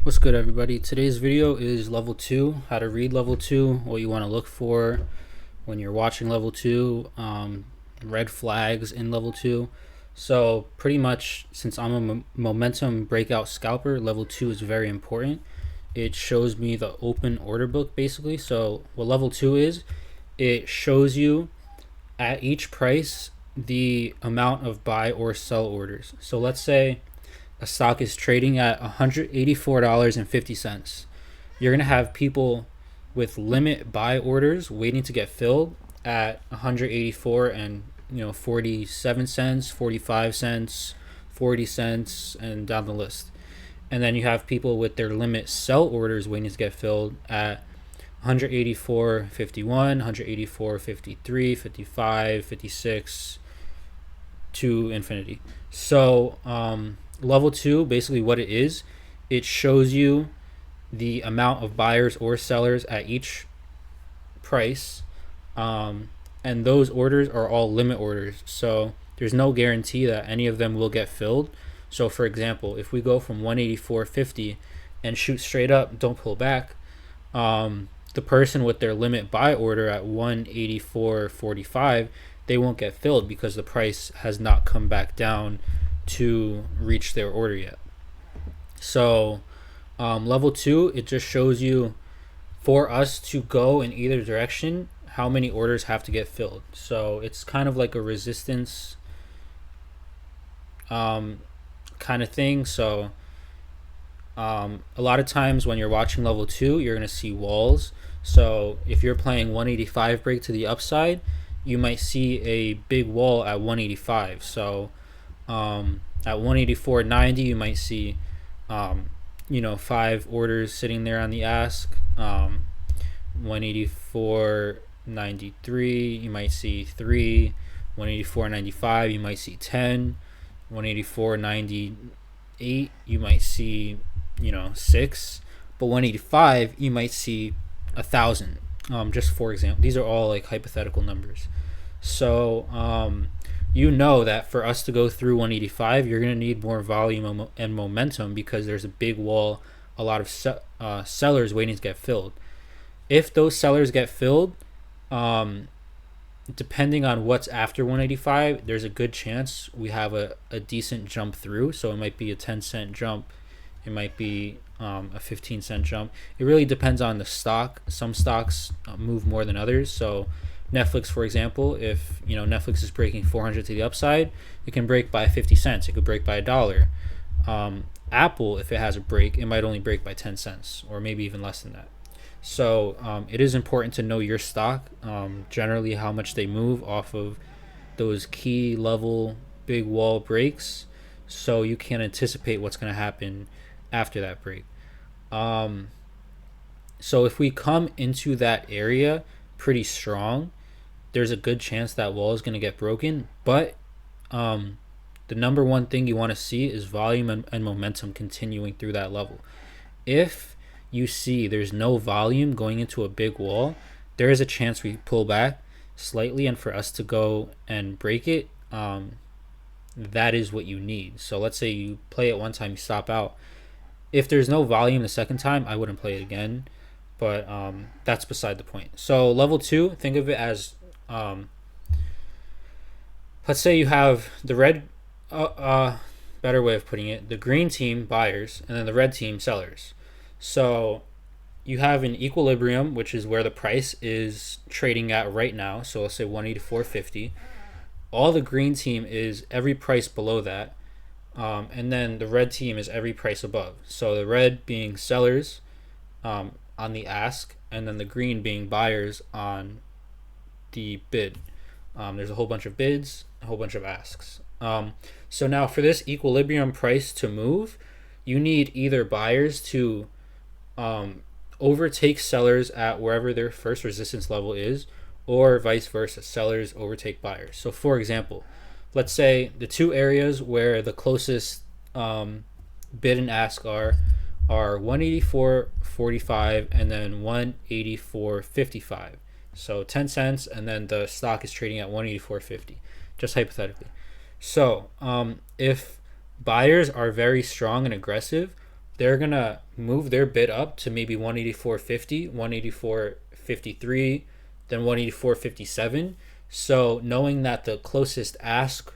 What's good, everybody? Today's video is level 2, how to read level 2, what you want to look for when you're watching level 2, red flags in level 2. So pretty much, since I'm a momentum breakout scalper, level 2 is very important. It shows me the open order book basically. So what level 2 is, it shows you at each price the amount of buy or sell orders. So let's say a stock is trading at $184.50. You're going to have people with limit buy orders waiting to get filled at 184 and 47 cents, 45 cents, 40 cents, and down the list. And then you have people with their limit sell orders waiting to get filled at 184.51, 184.53, 55, 56 to infinity. So level 2, basically what it is, it shows you the amount of buyers or sellers at each price, and those orders are all limit orders, so there's no guarantee that any of them will get filled. So for example, if we go from 184.50 and shoot straight up, don't pull back, the person with their limit buy order at 184.45, they won't get filled because the price has not come back down to reach their order yet. So level 2, it just shows you, for us to go in either direction, how many orders have to get filled. So it's kind of like a resistance kind of thing. So a lot of times when you're watching level 2, you're going to see walls. So if you're playing 185 break to the upside, you might see a big wall at 185. So at 184.90, you might see 5 orders sitting there on the ask. 184.93, you might see 3. 184.95, you might see 10. 184.98, you might see 6. But 185, you might see 1,000. Just for example, these are all like hypothetical numbers. So that for us to go through 185, you're going to need more volume and momentum because there's a big wall, a lot of sellers waiting to get filled. If those sellers get filled, depending on what's after 185, there's a good chance we have a decent jump through. So it might be a 10-cent jump, it might be a 15-cent jump. It really depends on the stock. Some stocks move more than others. So Netflix, for example, if Netflix is breaking 400 to the upside, it can break by 50 cents. It could break by $1. Apple, if it has a break, it might only break by 10 cents or maybe even less than that. So it is important to know your stock, generally how much they move off of those key level big wall breaks, so you can anticipate what's going to happen after that break. So if we come into that area pretty strong, there's a good chance that wall is going to get broken. But the number one thing you want to see is volume and momentum continuing through that level. If you see there's no volume going into a big wall, there is a chance we pull back slightly, and for us to go and break it, that is what you need. So let's say you play it one time, you stop out. If there's no volume the second time, I wouldn't play it again, but that's beside the point. So level 2, think of it as, let's say you have the red, better way of putting it, the green team buyers and then the red team sellers. So you have an equilibrium, which is where the price is trading at right now. So let's say 184.50. All the green team is every price below that, and then the red team is every price above. So the red being sellers on the ask, and then the green being buyers on the bid. There's a whole bunch of bids, a whole bunch of asks. So now for this equilibrium price to move, you need either buyers to overtake sellers at wherever their first resistance level is, or vice versa, sellers overtake buyers. So for example, let's say the two areas where the closest bid and ask are 184.45 and then 184.55. So 10 cents, and then the stock is trading at 184.50, just hypothetically. So if buyers are very strong and aggressive, they're gonna move their bid up to maybe 184.50, 184.53, then 184.57. So knowing that the closest ask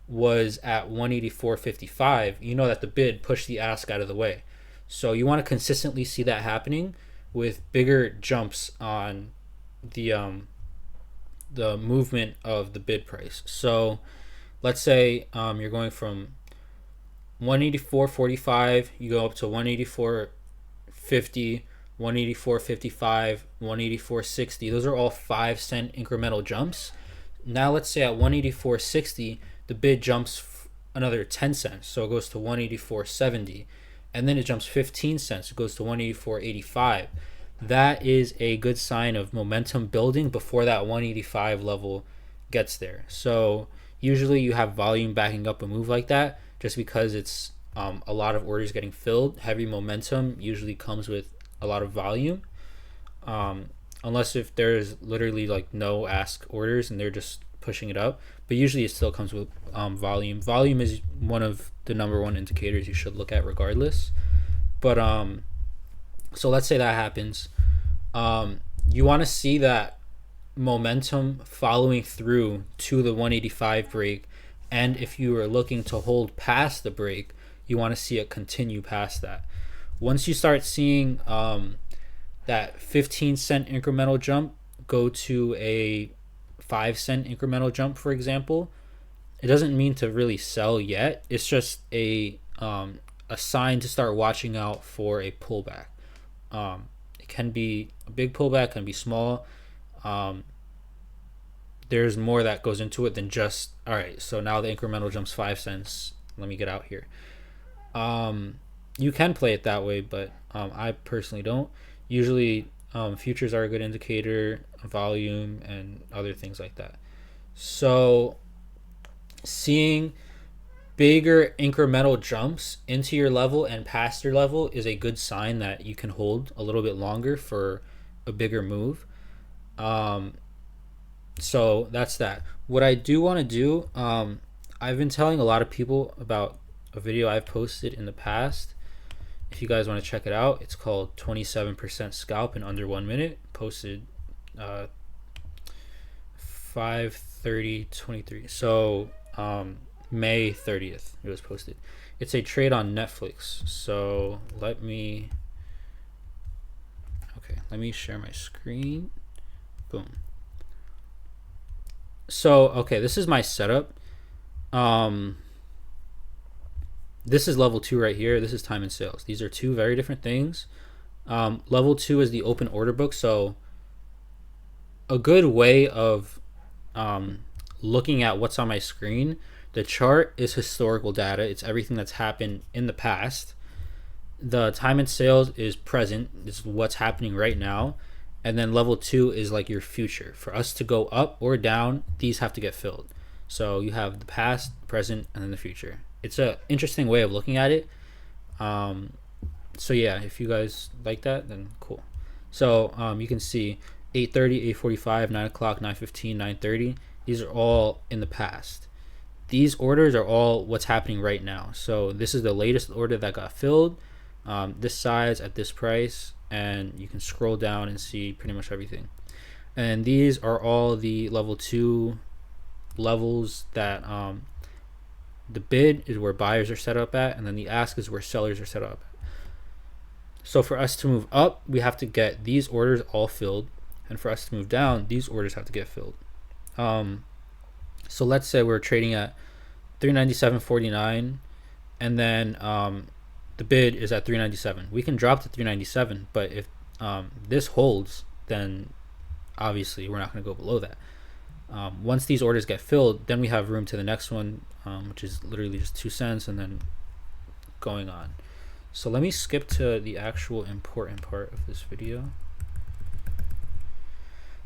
was at 184.55, you know that the bid pushed the ask out of the way. So you want to consistently see that happening with bigger jumps on the movement of the bid price. So let's say you're going from 184.45, you go up to 184.50, 184.55, 184.60. Those are all 5 cent incremental jumps. Now let's say at 184.60, the bid jumps another 10 cents, so it goes to 184.70, and then it jumps 15 cents, it goes to 184.85. That is a good sign of momentum building before that 185 level gets there. So usually you have volume backing up a move like that just because it's a lot of orders getting filled. Heavy momentum usually comes with a lot of volume, unless if there's literally like no ask orders and they're just pushing it up, but usually it still comes with volume. Volume is one of the number one indicators you should look at regardless. But so let's say that happens. You want to see that momentum following through to the 185 break, and if you are looking to hold past the break, you want to see it continue past that. Once you start seeing that 15-cent incremental jump go to a 5-cent incremental jump, for example, it doesn't mean to really sell yet. It's just a sign to start watching out for a pullback. It can be a big pullback, can be small. There's more that goes into it than just, all right, so now the incremental jumps 5 cents. Let me get out here. You can play it that way, but I personally don't. Usually futures are a good indicator, volume, and other things like that. So seeing bigger incremental jumps into your level and past your level is a good sign that you can hold a little bit longer for a bigger move. So that's that. What I do want to do, I've been telling a lot of people about a video I've posted in the past. If you guys want to check it out, it's called 27% scalp in under 1 minute, posted 5/30/23. So May 30th it was posted. It's a trade on Netflix. So let me share my screen. Boom. So okay, this is my setup. This is level 2 right here. This is time and sales. These are two very different things. Level 2 is the open order book. So a good way of looking at what's on my screen, the chart is historical data. It's everything that's happened in the past. The time and sales is present. It's what's happening right now. And then level 2 is like your future. For us to go up or down, these have to get filled. So you have the past, present, and then the future. It's an interesting way of looking at it. So yeah, if you guys like that, then cool. So you can see 8:30, 8:45, 9 o'clock, 9:15, 9:30. These are all in the past. These orders are all what's happening right now. So this is the latest order that got filled, this size at this price, and you can scroll down and see pretty much everything. And these are all the level 2 levels that the bid is where buyers are set up at, and then the ask is where sellers are set up at. So for us to move up, we have to get these orders all filled, and for us to move down, these orders have to get filled. So let's say we're trading at 397.49, and then the bid is at 397. We can drop to 397, but if this holds, then obviously we're not going to go below that. Once these orders get filled, then we have room to the next one, which is literally just 2 cents, and then going on. So let me skip to the actual important part of this video.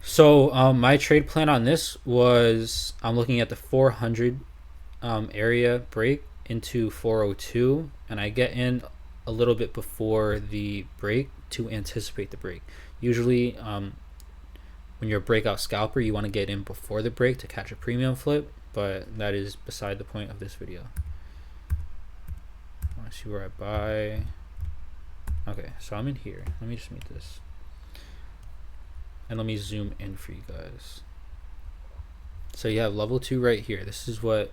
So my trade plan on this was, I'm looking at the 400 area break into 402, and I get in a little bit before the break to anticipate the break. Usually when you're a breakout scalper, you want to get in before the break to catch a premium flip, but that is beside the point of this video. I want to see where I buy. Okay, so I'm in here. Let me just meet this. And let me zoom in for you guys. So you have level 2 right here. This is what,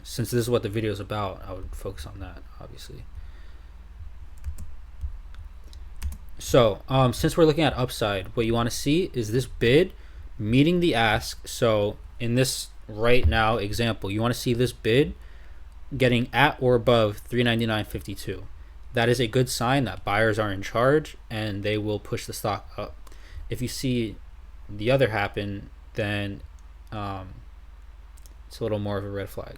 since this is what the video is about, I would focus on that, obviously. So since we're looking at upside, what you want to see is this bid meeting the ask. So in this right now example, you want to see this bid getting at or above 399.52. That is a good sign that buyers are in charge and they will push the stock up. If you see the other happen, then it's a little more of a red flag.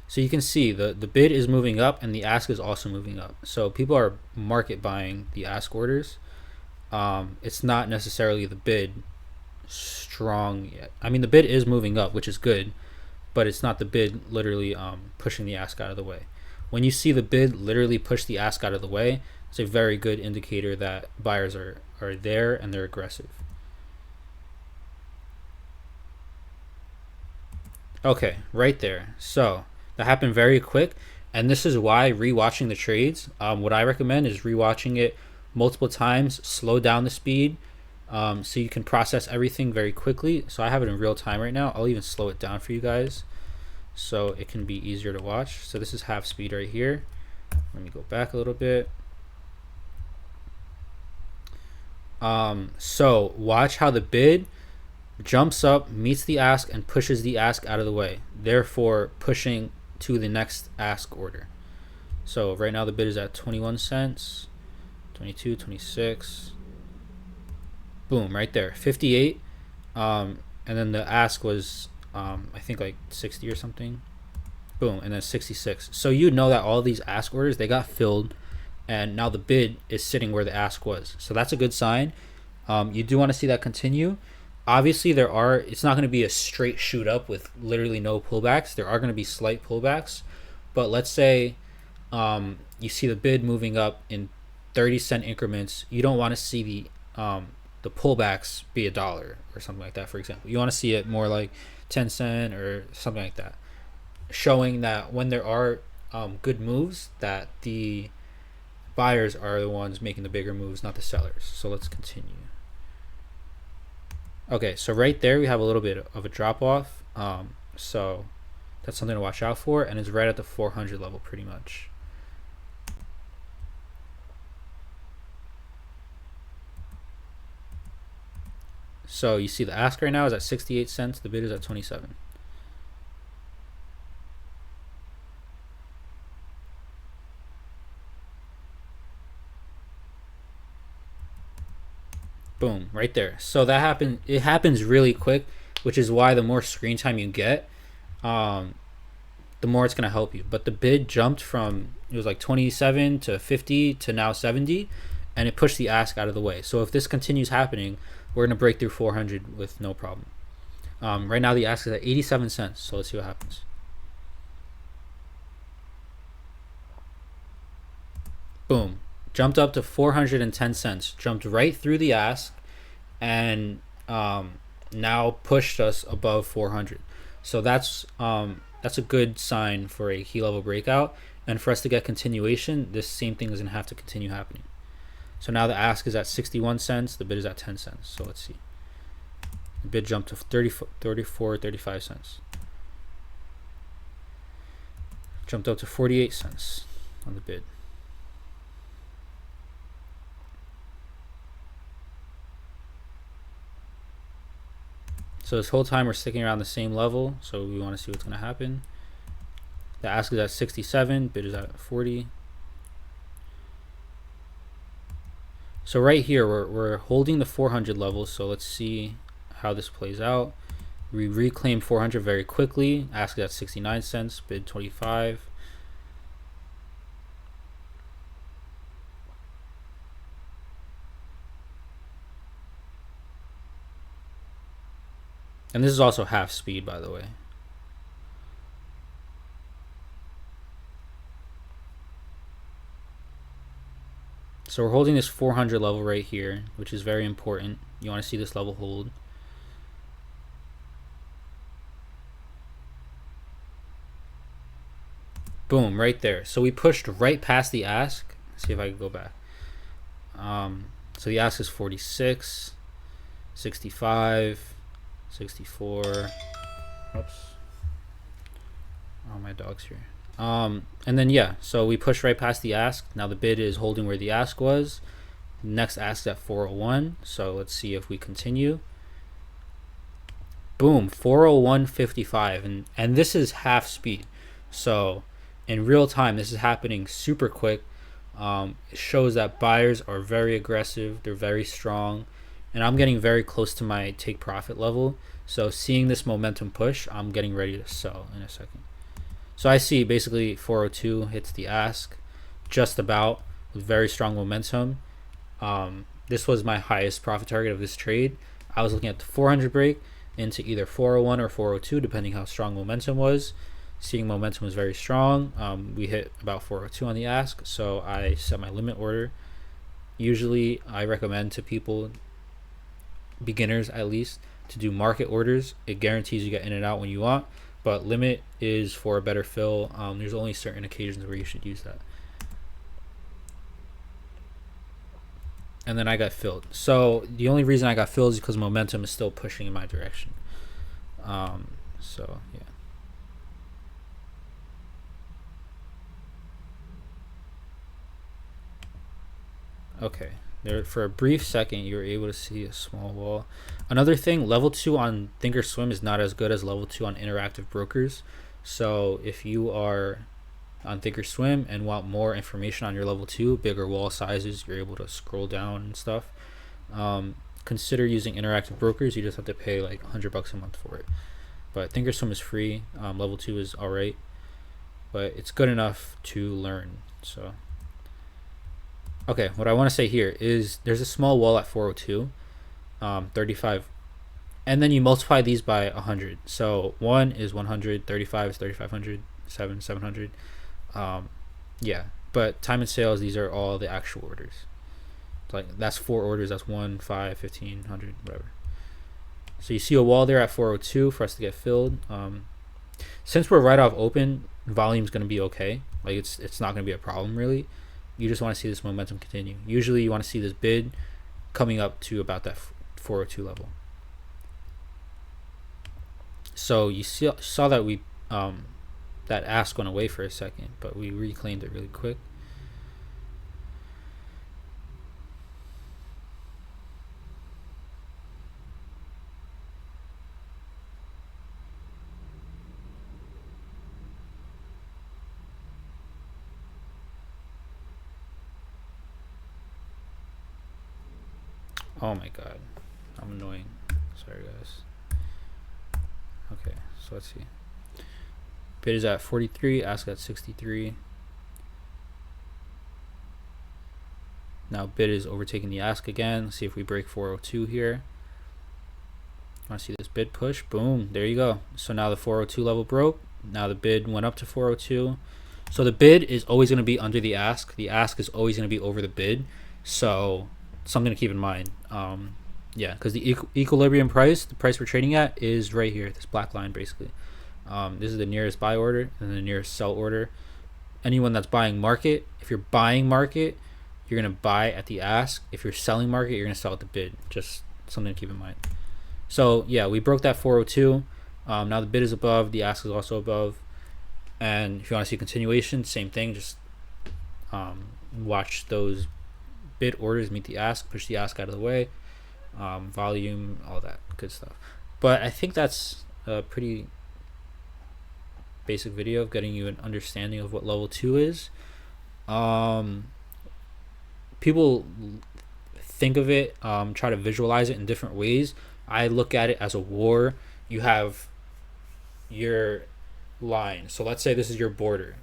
So you can see the bid is moving up and the ask is also moving up. So people are market buying the ask orders. It's not necessarily the bid strong yet. I mean, the bid is moving up, which is good, but it's not the bid literally pushing the ask out of the way. When you see the bid literally push the ask out of the way, it's a very good indicator that buyers are there and they're aggressive. Okay, right there. So that happened very quick, and this is why rewatching the trades, what I recommend is rewatching it multiple times, slow down the speed, so you can process everything very quickly. So I have it in real time right now. I'll even slow it down for you guys so it can be easier to watch. So this is half speed right here. Let me go back a little bit. So watch how the bid jumps up, meets the ask, and pushes the ask out of the way, therefore pushing to the next ask order. So right now the bid is at 21 cents, 22, 26. Boom, right there, 58. And then the ask was I think like 60 or something. Boom, and then 66. So you know that all these ask orders, they got filled, and now the bid is sitting where the ask was. So that's a good sign. You do want to see that continue. Obviously, it's not going to be a straight shoot up with literally no pullbacks. There are going to be slight pullbacks. But let's say you see the bid moving up in 30-cent increments. You don't want to see the pullbacks be $1 or something like that, for example. You want to see it more like 10 cent or something like that, showing that when there are good moves, that the buyers are the ones making the bigger moves, not the sellers. So let's continue. Okay, so right there we have a little bit of a drop off. So that's something to watch out for, and it's right at the 400 level pretty much. So you see the ask right now is at 68 cents, the bid is at 27. Boom, right there. So that happened. It happens really quick, which is why the more screen time you get, the more it's gonna help you. But the bid jumped from, it was like 27 to 50 to now 70, and it pushed the ask out of the way. So if this continues happening, we're gonna break through 400 with no problem. Right now the ask is at 87 cents. So let's see what happens. Boom. Jumped up to 410 cents, jumped right through the ask, and now pushed us above 400. So that's a good sign for a key level breakout, and for us to get continuation, this same thing is going to have to continue happening. So now the ask is at 61 cents, the bid is at 10 cents. So let's see. The bid jumped to 34, 35 cents. Jumped up to 48 cents on the bid. So this whole time we're sticking around the same level, so we want to see what's going to happen. The ask is at 67, bid is at 40. So right here we're holding the 400 level, so let's see how this plays out. We reclaim 400 very quickly. Ask is at 69 cents, bid 25. And this is also half speed, by the way. So we're holding this 400 level right here, which is very important. You want to see this level hold. Boom, right there. So we pushed right past the ask. Let's see if I can go back. So the ask is 46, 65, 64. Oops. Oh, my dog's here. And then yeah, so we pushed right past the ask. Now the bid is holding where the ask was. Next ask at 401. So let's see if we continue. Boom, 401.55, and this is half speed. So in real time, this is happening super quick. It shows that buyers are very aggressive. They're very strong, and I'm getting very close to my take profit level. So seeing this momentum push, I'm getting ready to sell in a second. So I see basically 402 hits the ask just about with very strong momentum. This was my highest profit target of this trade. I was looking at the 400 break into either 401 or 402, depending how strong momentum was. Seeing momentum was very strong. We hit about 402 on the ask, so I set my limit order. Usually I recommend to people, beginners at least, to do market orders. It guarantees you get in and out when you want, but limit is for a better fill. There's only certain occasions where you should use that. And then I got filled. So the only reason I got filled is because momentum is still pushing in my direction. So yeah. Okay. There, for a brief second, you were able to see a small wall. Another thing, level 2 on Thinkorswim is not as good as level 2 on interactive brokers. So if you are on Thinkorswim and want more information on your level 2, bigger wall sizes, you're able to scroll down and stuff. Consider using interactive brokers. You just have to pay like $100 a month for it. But Thinkorswim is free. Level 2 is alright, but it's good enough to learn. So okay, what I want to say here is there's a small wall at 402, 35, and then you multiply these by 100. So 1 is 100, 35 is 3500, 700. Yeah, but time and sales, these are all the actual orders. Like that's 4 orders, that's 1, 5, 15, 100, whatever. So you see a wall there at 402 for us to get filled. Since we're right off open, volume's going to be okay. Like it's not going to be a problem really. You just want to see this momentum continue. Usually you want to see this bid coming up to about that 402 level. So you saw that we that ask went away for a second, but we reclaimed it really quick. Oh my god, I'm annoying. Sorry guys. Okay, so let's see. Bid is at 43, ask at 63. Now bid is overtaking the ask again. Let's see if we break 402 here. I want to see this bid push. Boom, there you go. So now the 402 level broke. Now the bid went up to 402. So the bid is always going to be under the ask. The ask is always going to be over the bid. So something to keep in mind. Yeah, because the equilibrium price, the price we're trading at, is right here, this black line basically. This is the nearest buy order and the nearest sell order. Anyone that's buying market, if you're buying market, you're going to buy at the ask. If you're selling market, you're going to sell at the bid. Just something to keep in mind. So yeah, we broke that 402. Now the bid is above, the ask is also above. And if you want to see continuation, same thing. Just watch those bid orders meet the ask, push the ask out of the way, volume, all that good stuff. But I think that's a pretty basic video of getting you an understanding of what level 2 is. People think of it, try to visualize it in different ways. I look at it as a war. You have your line. So let's say this is your border.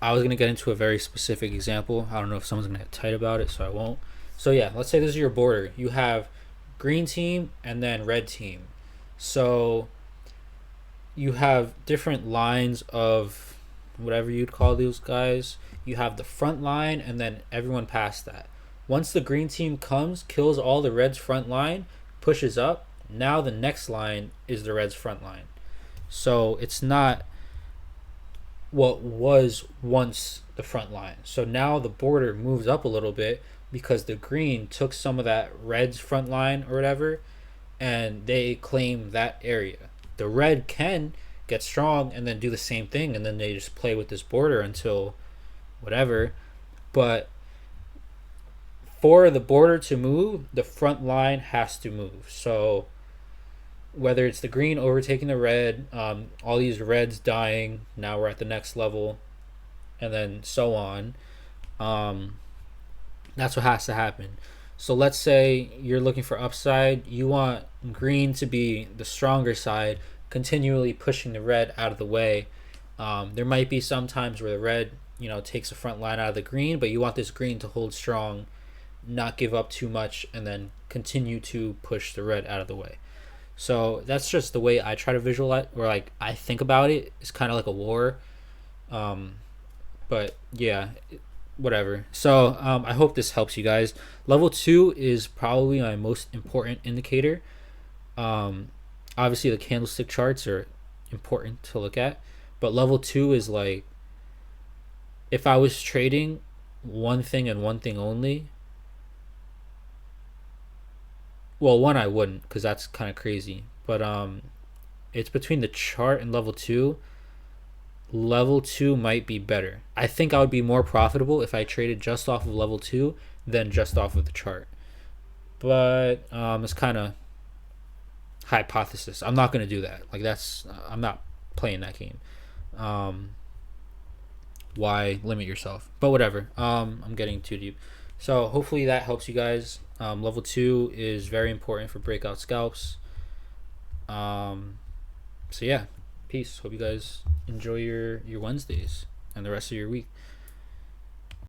I was going to get into a very specific example. I don't know if someone's going to get tight about it, so I won't. So yeah, let's say this is your border. You have green team and then red team. So you have different lines of whatever you'd call those guys. You have the front line and then everyone past that. Once the green team comes, kills all the red's front line, pushes up, now the next line is the red's front line. So it's not what was once the front line. So now the border moves up a little bit because the green took some of that red's front line or whatever, and they claim that area. The red can get strong and then do the same thing, and then they just play with this border until whatever. But for the border to move, the front line has to move. So whether it's the green overtaking the red, all these reds dying, now we're at the next level, and then so on. Um, that's what has to happen. So let's say you're looking for upside. You want green to be the stronger side, continually pushing the red out of the way. There might be some times where the red, takes the front line out of the green, but you want this green to hold strong, not give up too much, and then continue to push the red out of the way. So that's just the way I try to visualize, or like I think about it. It's kind of like a war. Um, but yeah, whatever. So I hope this helps you guys. Level two is probably my most important indicator. Um, Obviously, the candlestick charts are important to look at, but level two is like if I was trading one thing and one thing only. Well, one I wouldn't because that's kind of crazy. But it's between the chart and level two. Level two might be better. I think I would be more profitable if I traded just off of level two than just off of the chart. But it's kind of hypothesis. I'm not gonna do that. Like that's I'm not playing that game. Um, why limit yourself? But whatever. I'm getting too deep. So hopefully that helps you guys. Level two is very important for breakout scalps. Um, so yeah, peace. Hope you guys enjoy your Wednesdays and the rest of your week.